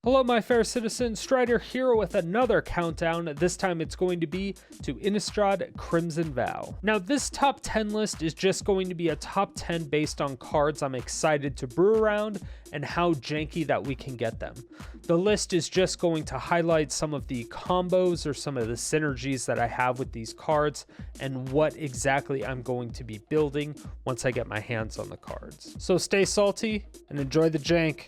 Hello my fair citizens, Strider here with another countdown. This time it's going to be to Innistrad Crimson Vow. Now this top 10 list is just going to be a top 10 based on cards I'm excited to brew around and how janky that we can get them. The list is just going to highlight some of the combos or some of the synergies that I have with these cards and what exactly I'm going to be building once I get my hands on the cards. So stay salty and enjoy the jank.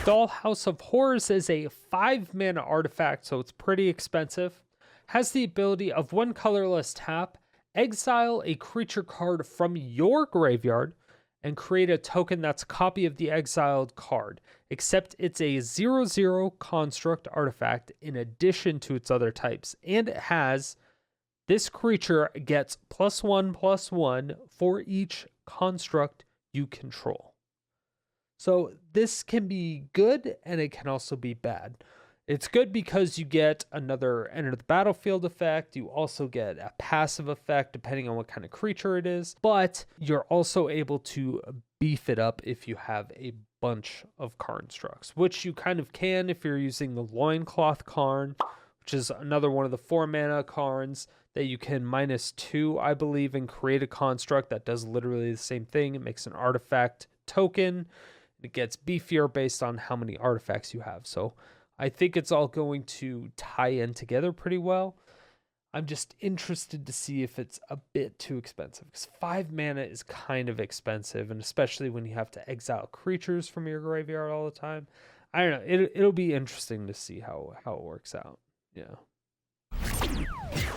Dollhouse of Horrors is a 5-mana artifact, so it's pretty expensive. Has the ability of one colorless tap, exile a creature card from your graveyard, and create a token that's a copy of the exiled card, except it's a 0/0 construct artifact in addition to its other types, and it has this creature gets +1/+1 for each construct you control. So this can be good and it can also be bad. It's good because you get another enter the battlefield effect. You also get a passive effect depending on what kind of creature it is, but you're also able to beef it up if you have a bunch of constructs, which you kind of can if you're using the Loincloth Karn, which is another one of the 4-mana Karns that you can -2, I believe, and create a construct that does literally the same thing. It makes an artifact token. It gets beefier based on how many artifacts you have. So I think it's all going to tie in together pretty well. I'm just interested to see if it's a bit too expensive, because 5 mana is kind of expensive, and especially when you have to exile creatures from your graveyard all the time. I don't know. It'll be interesting to see how it works out. Yeah.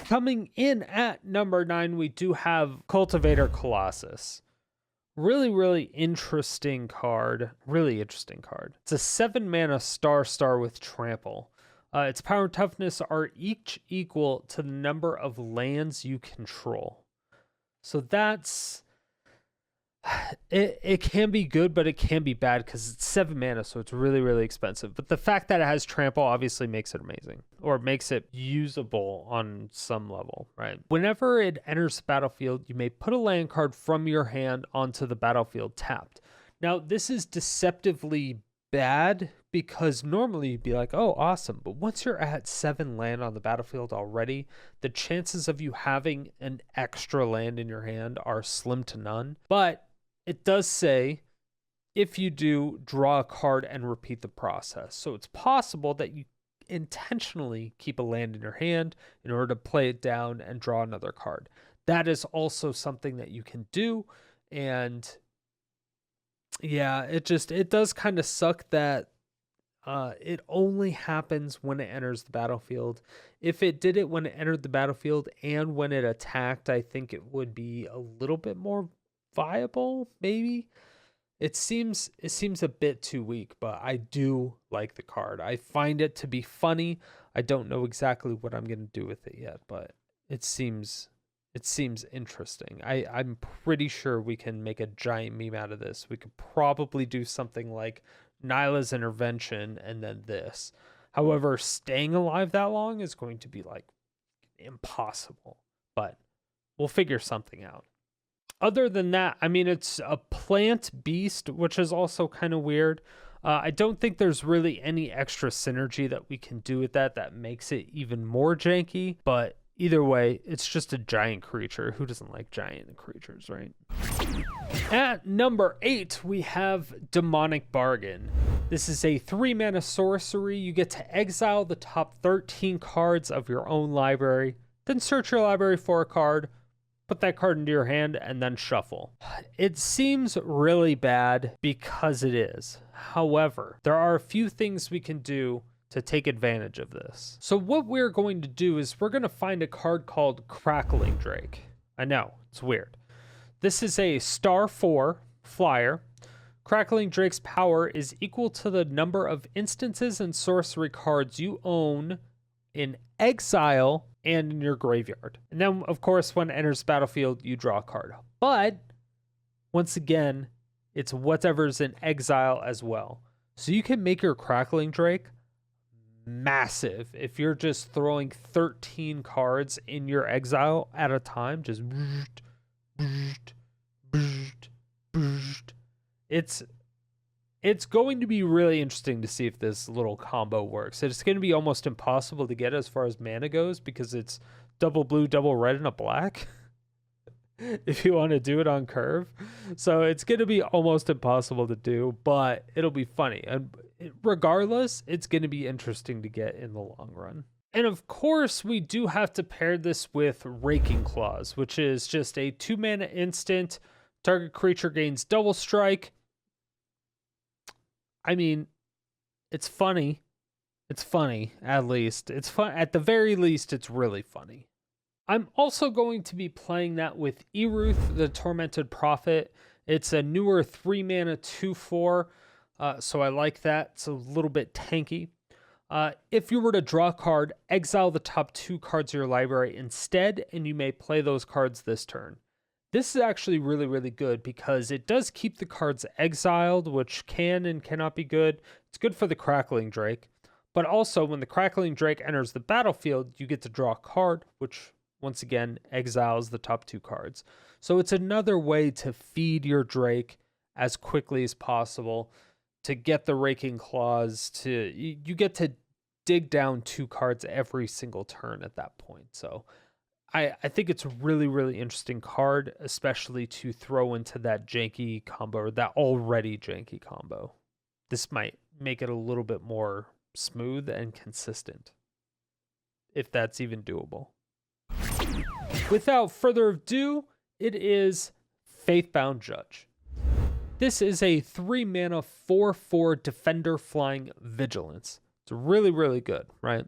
Coming in at number 9, we do have Cultivator Collosus. Really interesting card. It's a 7-mana star with trample. Its power and toughness are each equal to the number of lands you control. So that's it can be good, but it can be bad because it's 7 mana, so it's really expensive. But the fact that it has trample obviously makes it amazing, or makes it usable on some level, right? Whenever it enters the battlefield, you may put a land card from your hand onto the battlefield tapped. Now, this is deceptively bad because normally you'd be like, oh, awesome. But once you're at 7 land on the battlefield already, the chances of you having an extra land in your hand are slim to none. But it does say, if you do, draw a card and repeat the process. So it's possible that you intentionally keep a land in your hand in order to play it down and draw another card. That is also something that you can do. And yeah, it does kind of suck that it only happens when it enters the battlefield. If it did it when it entered the battlefield and when it attacked, I think it would be a little bit more viable, maybe. It seems a bit too weak, but I do like the card. I find it to be funny. I don't know exactly what I'm going to do with it yet, but it seems interesting. I'm pretty sure we can make a giant meme out of this. We could probably do something like Nyla's Intervention and then this. However, staying alive that long is going to be like impossible, but we'll figure something out. Other than that, I mean, it's a plant beast, which is also kind of weird. I don't think there's really any extra synergy that we can do with that makes it even more janky, but either way, it's just a giant creature. Who doesn't like giant creatures, right? At number 8, we have Demonic Bargain. This is a 3-mana sorcery. You get to exile the top 13 cards of your own library, then search your library for a card, put that card into your hand, and then shuffle. It seems really bad because it is. However, there are a few things we can do to take advantage of this. So what we're going to do is we're going to find a card called Crackling Drake. I know, it's weird. This is a star 4 flyer. Crackling Drake's power is equal to the number of instances and sorcery cards you own in exile and in your graveyard. And then, of course, when it enters the battlefield, you draw a card. But, once again, it's whatever's in exile as well. So you can make your Crackling Drake massive if you're just throwing 13 cards in your exile at a time. Just It's going to be really interesting to see if this little combo works. It's going to be almost impossible to get as far as mana goes because it's double blue, double red, and a black if you want to do it on curve. So it's going to be almost impossible to do, but it'll be funny. And regardless, it's going to be interesting to get in the long run. And of course, we do have to pair this with Raking Claws, which is just a 2-mana instant. Target creature gains double strike. I mean, it's funny. It's funny, at least. It's fun. At the very least, it's really funny. I'm also going to be playing that with Eruth, the Tormented Prophet. It's a newer 3-mana 2/4, so I like that. It's a little bit tanky. If you were to draw a card, exile the top 2 cards of your library instead, and you may play those cards this turn. This is actually really, really good because it does keep the cards exiled, which can and cannot be good. It's good for the Crackling Drake. But also, when the Crackling Drake enters the battlefield, you get to draw a card, which, once again, exiles the top 2 cards. So it's another way to feed your Drake as quickly as possible to get the Raking Claws. You get to dig down 2 cards every single turn at that point. So I think it's a really, really interesting card, especially to throw into that janky combo, or that already janky combo. This might make it a little bit more smooth and consistent, if that's even doable. Without further ado, it is Faithbound Judge. This is a 3-mana 4/4 Defender Flying Vigilance. It's really, really good, right?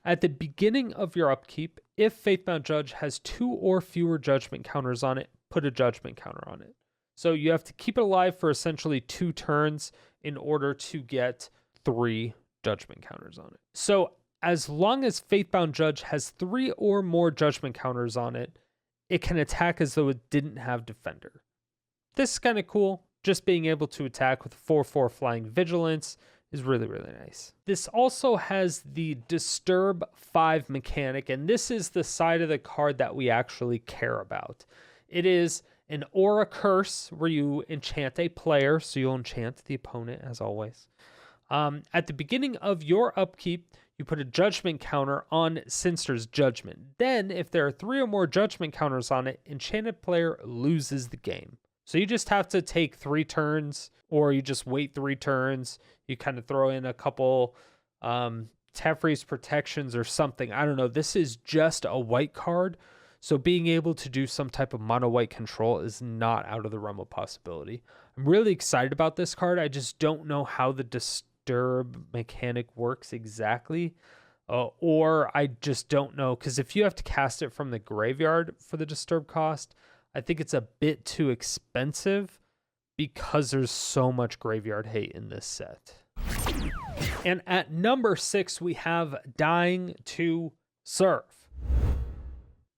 At the beginning of your upkeep, if Faithbound Judge has 2 or fewer judgment counters on it, put a judgment counter on it. So you have to keep it alive for essentially 2 turns in order to get 3 judgment counters on it. So as long as Faithbound Judge has 3 or more judgment counters on it, it can attack as though it didn't have Defender. This is kind of cool. Just being able to attack with 4/4 Flying Vigilance is really, really nice. This also has the Disturb 5 mechanic, and this is the side of the card that we actually care about. It is an Aura Curse where you enchant a player, so you'll enchant the opponent as always. At the beginning of your upkeep, you put a judgment counter on Sinster's Judgment. Then, if there are 3 or more judgment counters on it, enchanted player loses the game. So you just have to take 3 turns, or you just wait 3 turns. You kind of throw in a couple Teferi's protections or something. I don't know. This is just a white card. So being able to do some type of mono white control is not out of the realm of possibility. I'm really excited about this card. I just don't know how the Disturb mechanic works exactly. Or I just don't know. Because if you have to cast it from the graveyard for the Disturb cost, I think it's a bit too expensive because there's so much graveyard hate in this set. And at number 6, we have Dying to Serve.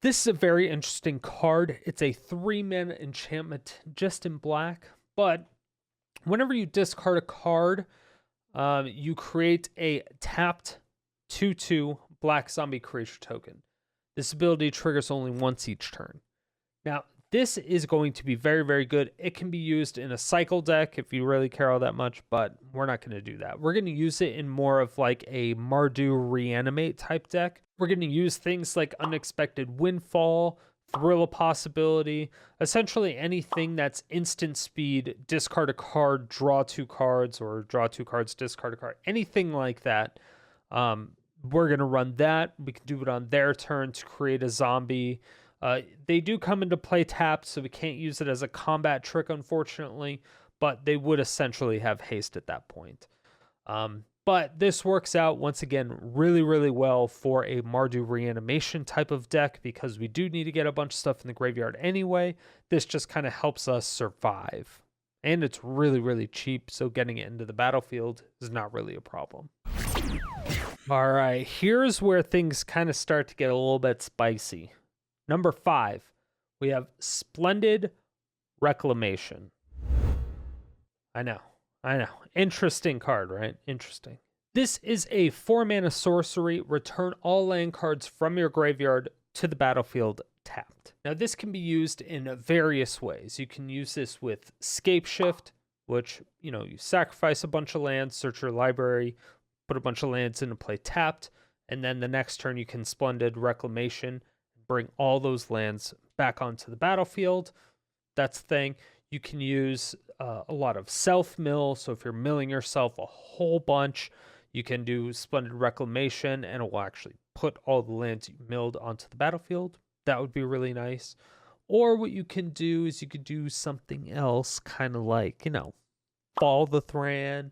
This is a very interesting card. It's a 3-mana enchantment just in black, but whenever you discard a card, you create a tapped 2/2 black zombie creature token. This ability triggers only once each turn. Now, this is going to be very, very good. It can be used in a cycle deck if you really care all that much, but we're not going to do that. We're going to use it in more of like a Mardu Reanimate type deck. We're going to use things like Unexpected Windfall, Thrill of Possibility, essentially anything that's instant speed, discard a card, draw 2 cards, or draw 2 cards, discard a card, anything like that. We're going to run that. We can do it on their turn to create a zombie. They do come into play tapped, so we can't use it as a combat trick, unfortunately, but they would essentially have haste at that point. But this works out, once again, really, really well for a Mardu Reanimation type of deck because we do need to get a bunch of stuff in the graveyard anyway. This just kind of helps us survive. And it's really, really cheap, so getting it into the battlefield is not really a problem. All right, here's where things kind of start to get a little bit spicy. Number 5, we have Splendid Reclamation. I know. Interesting card, right? Interesting. This is a 4-mana sorcery. Return all land cards from your graveyard to the battlefield tapped. Now, this can be used in various ways. You can use this with Scapeshift, which, you know, you sacrifice a bunch of lands, search your library, put a bunch of lands into play tapped, and then the next turn you can Splendid, Reclamation, bring all those lands back onto the battlefield. That's the thing. You can use a lot of self-mill, so if you're milling yourself a whole bunch, you can do Splendid Reclamation, and it will actually put all the lands you milled onto the battlefield. That would be really nice. Or what you can do is you could do something else, kind of like, you know, Fall the Thran,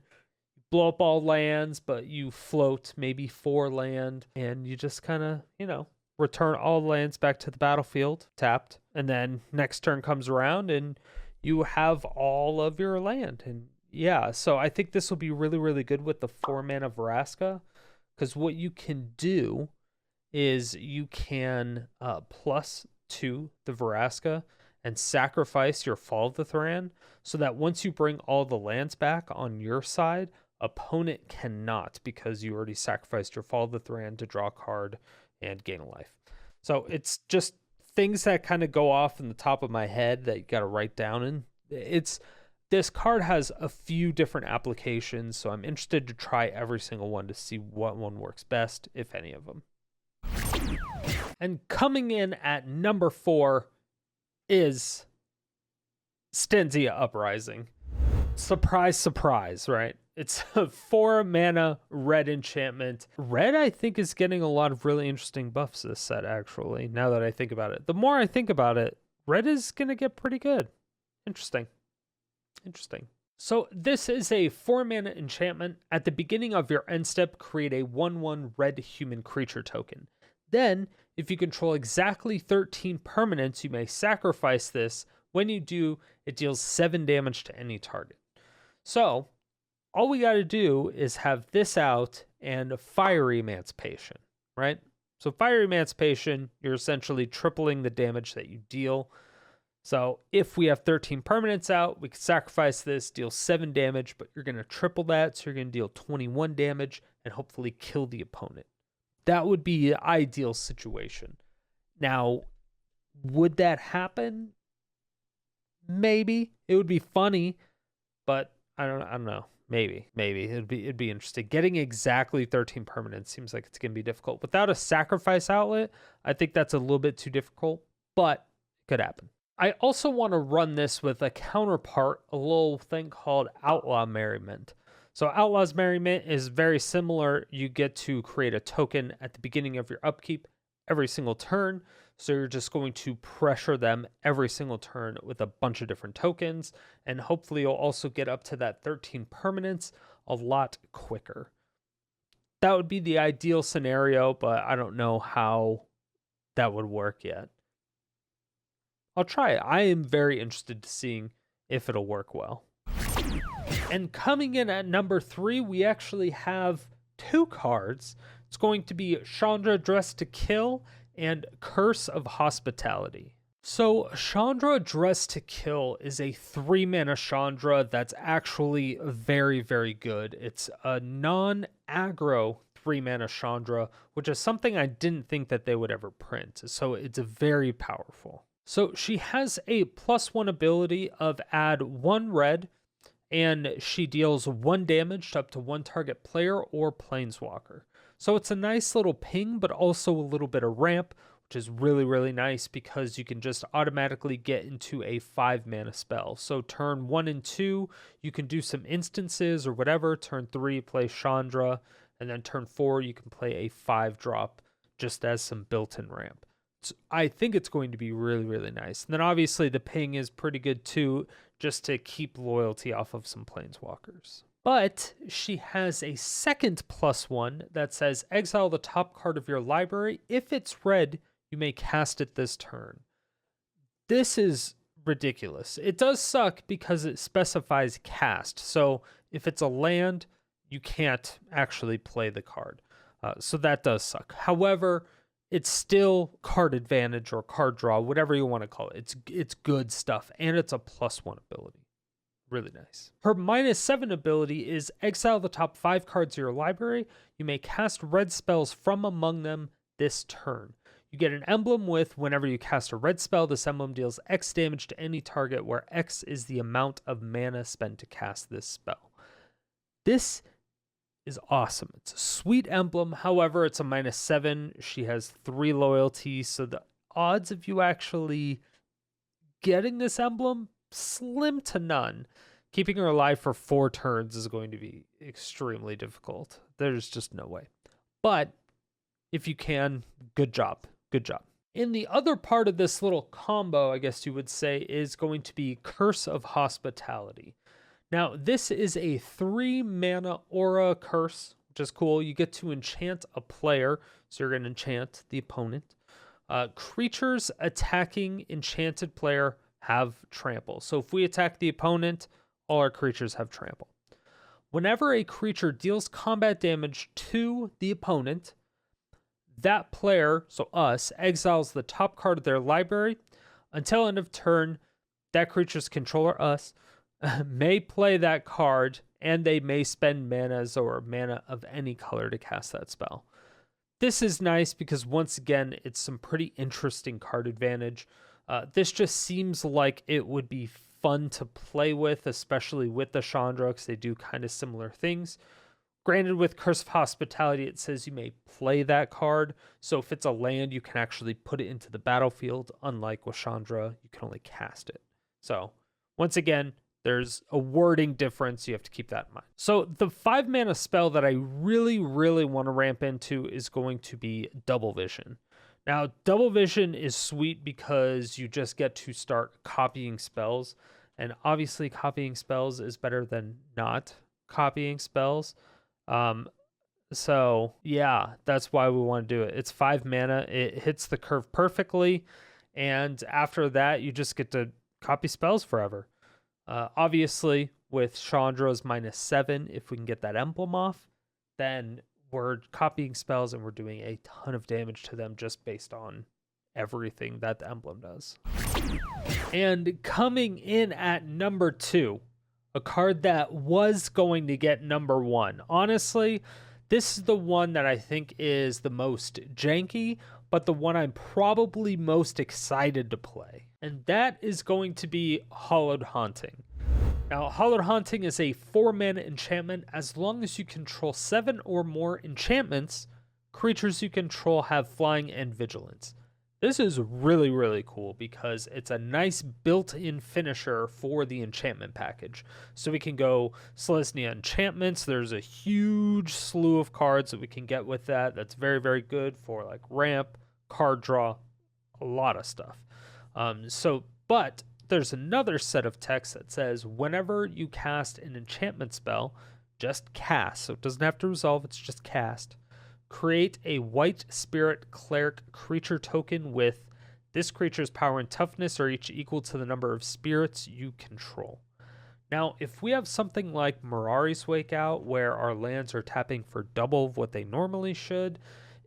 blow up all lands, but you float maybe 4 land, and you just kind of, you know, return all lands back to the battlefield, tapped, and then next turn comes around, and you have all of your land. And yeah, so I think this will be really, really good with the 4-mana Vraska, because what you can do is you can +2 the Vraska and sacrifice your Fall of the Thran, so that once you bring all the lands back on your side, opponent cannot, because you already sacrificed your Fall of the Thran to draw a card and gain a life. So it's just things that kind of go off in the top of my head that you got to write down. And this card has a few different applications, so I'm interested to try every single one to see what one works best, if any of them. And coming in at number 4 is Stensisa Uprising. Surprise, surprise, right? It's a 4-mana red enchantment. Red, I think, is getting a lot of really interesting buffs this set, actually, now that I think about it. The more I think about it, red is going to get pretty good. Interesting. So this is a 4-mana enchantment. At the beginning of your end step, create a 1/1 red human creature token. Then, if you control exactly 13 permanents, you may sacrifice this. When you do, it deals 7 damage to any target. So, all we got to do is have this out and Fiery Emancipation, right? So Fiery Emancipation, you're essentially tripling the damage that you deal. So if we have 13 permanents out, we can sacrifice this, deal 7 damage, but you're going to triple that, so you're going to deal 21 damage and hopefully kill the opponent. That would be the ideal situation. Now, would that happen? Maybe. It would be funny, but I don't know. Maybe it'd be interesting. Getting exactly 13 permanents seems like it's gonna be difficult. Without a sacrifice outlet, I think that's a little bit too difficult, but it could happen. I also want to run this with a counterpart, a little thing called Outlaw Merriment. So Outlaw's Merriment is very similar. You get to create a token at the beginning of your upkeep every single turn. So you're just going to pressure them every single turn with a bunch of different tokens. And hopefully you'll also get up to that 13 permanents a lot quicker. That would be the ideal scenario, but I don't know how that would work yet. I'll try it. I am very interested to seeing if it'll work well. And coming in at number 3, we actually have 2 cards. It's going to be Chandra Dressed to Kill and Curse of Hospitality. So Chandra Dressed to Kill is a 3-mana Chandra that's actually very, very good. It's a non-aggro 3-mana Chandra, which is something I didn't think that they would ever print. So it's very powerful. So she has a +1 ability of add 1 red, and she deals 1 damage to up to 1 target player or planeswalker. So it's a nice little ping, but also a little bit of ramp, which is really, really nice because you can just automatically get into a 5-mana spell. So turn 1 and 2, you can do some instances or whatever. Turn 3, play Chandra, and then turn 4, you can play a 5-drop just as some built-in ramp. So I think it's going to be really, really nice. And then obviously the ping is pretty good too, just to keep loyalty off of some planeswalkers. But she has a second +1 that says exile the top card of your library. If it's red, you may cast it this turn. This is ridiculous. It does suck because it specifies cast. So if it's a land, you can't actually play the card. So that does suck. However, it's still card advantage or card draw, whatever you want to call it. It's good stuff, and it's a +1 ability. Really nice. Her -7 ability is exile the top 5 cards of your library. You may cast red spells from among them this turn. You get an emblem with whenever you cast a red spell, this emblem deals X damage to any target where X is the amount of mana spent to cast this spell. This is awesome. It's a sweet emblem. However, it's a -7. She has 3 loyalty, so the odds of you actually getting this emblem, slim to none. Keeping her alive for 4 turns is going to be extremely difficult. There's just no way. But if you can, good job. Good job. In the other part of this little combo, I guess you would say, is going to be Curse of Hospitality. Now, this is a 3-mana aura curse, which is cool. You get to enchant a player, so you're going to enchant the opponent. Creatures attacking enchanted player have trample. So if we attack the opponent, all our creatures have trample. Whenever a creature deals combat damage to the opponent, that player, so us, exiles the top card of their library. Until end of turn, that creature's controller, us, may play that card, and they may spend manas or mana of any color to cast that spell. This is nice because, once again, it's some pretty interesting card advantage. This just seems like it would be fun to play with, especially with the Chandra, because they do kind of similar things. Granted, with Curse of Hospitality, it says you may play that card. So if it's a land, you can actually put it into the battlefield. Unlike with Chandra, you can only cast it. So once again, there's a wording difference. You have to keep that in mind. So the 5-mana spell that I really, really want to ramp into is going to be Double Vision. Now, Double Vision is sweet because you just get to start copying spells. And obviously, copying spells is better than not copying spells. So yeah, that's why we want to do it. It's 5 mana. It hits the curve perfectly. And after that, you just get to copy spells forever. Obviously, with Chandra's -7, if we can get that emblem off, then we're copying spells and we're doing a ton of damage to them just based on everything that the emblem does. And coming in at number 2, a card that was going to get number 1. Honestly, this is the one that I think is the most janky, but the one I'm probably most excited to play. And that is going to be Hallowed Haunting. Now, Hallowed Haunting is a 4-mana enchantment. As long as you control 7 or more enchantments, creatures you control have flying and vigilance. This is really, really cool because it's a nice built-in finisher for the enchantment package. So we can go Selesnya enchantments. There's a huge slew of cards that we can get with that. That's very, very good for like ramp, card draw, a lot of stuff. But there's another set of text that says whenever you cast an enchantment spell, just cast. So it doesn't have to resolve, it's just cast. Create a white spirit cleric creature token with this creature's power and toughness are each equal to the number of spirits you control. Now, if we have something like Mirari's Wake Out, where our lands are tapping for double of what they normally should,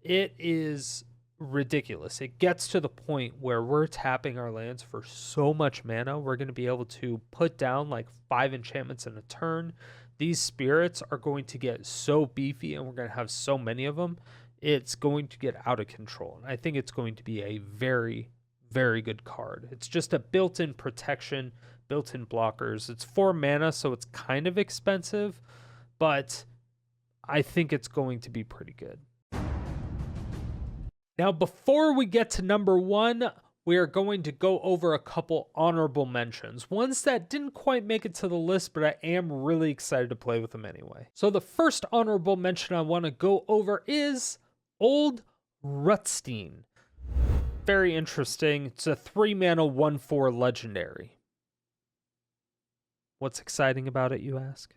it is ridiculous. It gets to the point where we're tapping our lands for so much mana, we're going to be able to put down like 5 enchantments in a turn. These spirits are going to get so beefy and we're going to have so many of them, it's going to get out of control. And I think it's going to be a very, very good card. It's just a built-in protection, built-in blockers. It's 4 mana, so it's kind of expensive, but I think it's going to be pretty good. Now, before we get to number 1, we are going to go over a couple honorable mentions. Ones that didn't quite make it to the list, but I am really excited to play with them anyway. So the first honorable mention I want to go over is Old Rutstein. Very interesting. It's a 3-mana 1/4 legendary. What's exciting about it, you ask?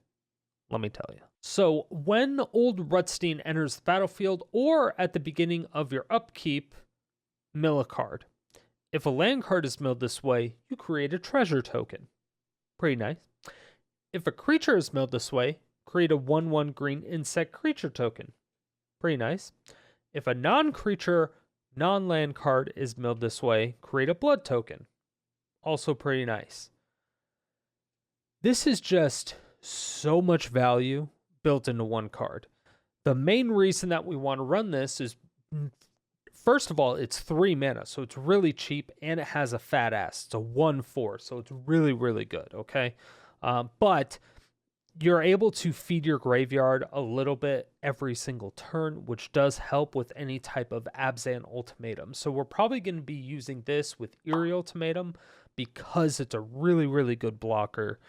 Let me tell you. So when Old Rutstein enters the battlefield or at the beginning of your upkeep, mill a card. If a land card is milled this way, you create a treasure token. Pretty nice. If a creature is milled this way, create a 1/1 green insect creature token. Pretty nice. If a non-creature, non-land card is milled this way, create a blood token. Also pretty nice. This is just so much value built into one card. The main reason that we want to run this is first of all, it's 3 mana, so it's really cheap, and it has a fat ass. It's a 1/4, so it's really, really good, okay? But you're able to feed your graveyard a little bit every single turn, which does help with any type of Abzan Ultimatum. So we're probably going to be using this with Eerie Ultimatum because it's a really, really good blocker.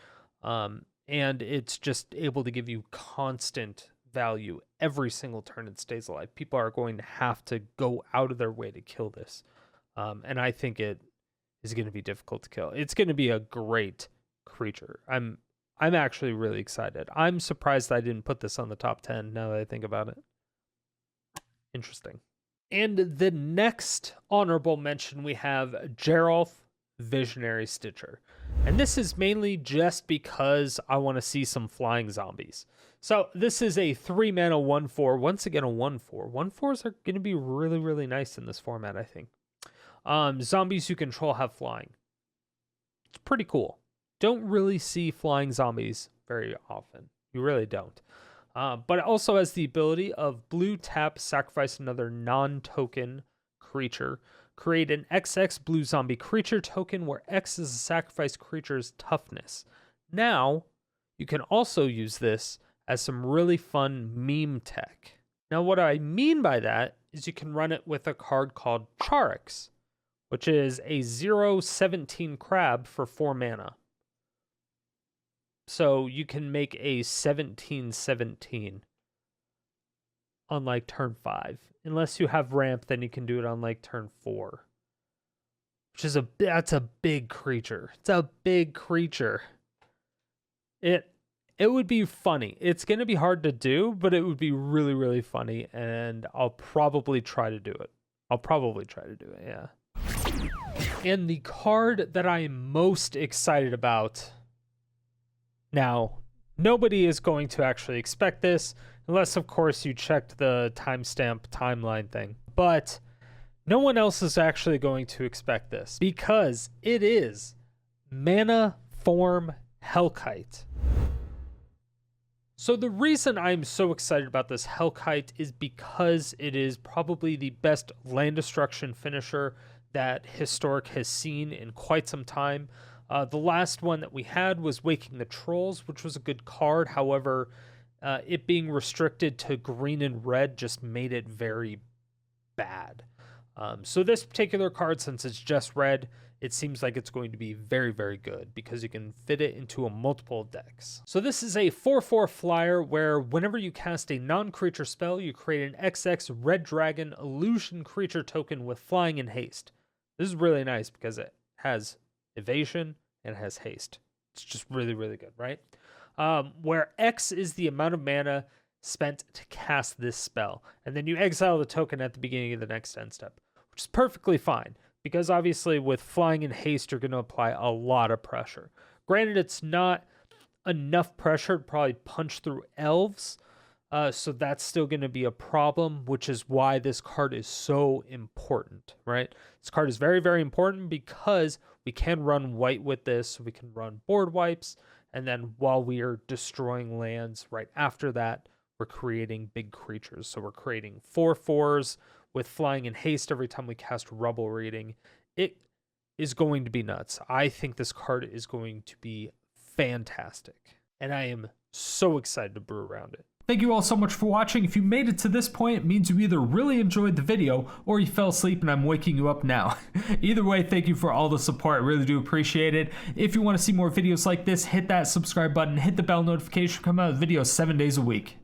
And it's just able to give you constant value every single turn it stays alive. People are going to have to go out of their way to kill this. And I think it is going to be difficult to kill. It's going to be a great creature. I'm actually really excited. I'm surprised I didn't put this on the top 10 now that I think about it. Interesting. And the next honorable mention we have Geralf, Visionary Stitcher. And this is mainly just because I want to see some flying zombies. So this is a 3 mana 1/4. Once again, a 1/4. 1/4s are going to be really, really nice in this format, I think. Zombies you control have flying. It's pretty cool. Don't really see flying zombies very often. You really don't. But it also has the ability of blue tap, sacrifice another non-token creature. Create an XX blue zombie creature token where X is a sacrificed creature's toughness. Now, you can also use this as some really fun meme tech. Now, what I mean by that is you can run it with a card called Charix, which is a 0/17 crab for 4 mana. So you can make a 17/17 on like turn 5. Unless you have ramp, then you can do it on like turn 4. Which is that's a big creature. It's a big creature. It would be funny. It's going to be hard to do, but it would be really, really funny, and I'll probably try to do it. Yeah. And the card that I am most excited about. Now, nobody is going to actually expect this, unless, of course, you checked the timestamp timeline thing. But no one else is actually going to expect this, because it is Manaform Hellkite. So the reason I'm so excited about this Hellkite is because it is probably the best land destruction finisher that Historic has seen in quite some time. The last one that we had was Waking the Trolls, which was a good card. However, it being restricted to green and red just made it very bad. So this particular card, since it's just red, it seems like it's going to be very, very good because you can fit it into a multiple decks. So this is a 4/4 flyer where whenever you cast a non-creature spell, you create an XX red dragon illusion creature token with flying and haste. This is really nice because it has evasion and it has haste. It's just really, really good, right? Where X is the amount of mana spent to cast this spell. And then you exile the token at the beginning of the next end step, which is perfectly fine. Because obviously with flying and haste, you're going to apply a lot of pressure. Granted, it's not enough pressure to probably punch through elves. So that's still going to be a problem, which is why this card is so important, right? This card is very, very important because we can run white with this. So we can run board wipes. And then while we are destroying lands right after that, we're creating big creatures. So we're creating 4/4s with flying and haste every time we cast Rubble Reading. It is going to be nuts. I think this card is going to be fantastic. And I am so excited to brew around it. Thank you all so much for watching. If you made it to this point, it means you either really enjoyed the video or you fell asleep and I'm waking you up now. Either way, thank you for all the support. I really do appreciate it. If you want to see more videos like this, hit that subscribe button, hit the bell notification, come out with videos 7 days a week.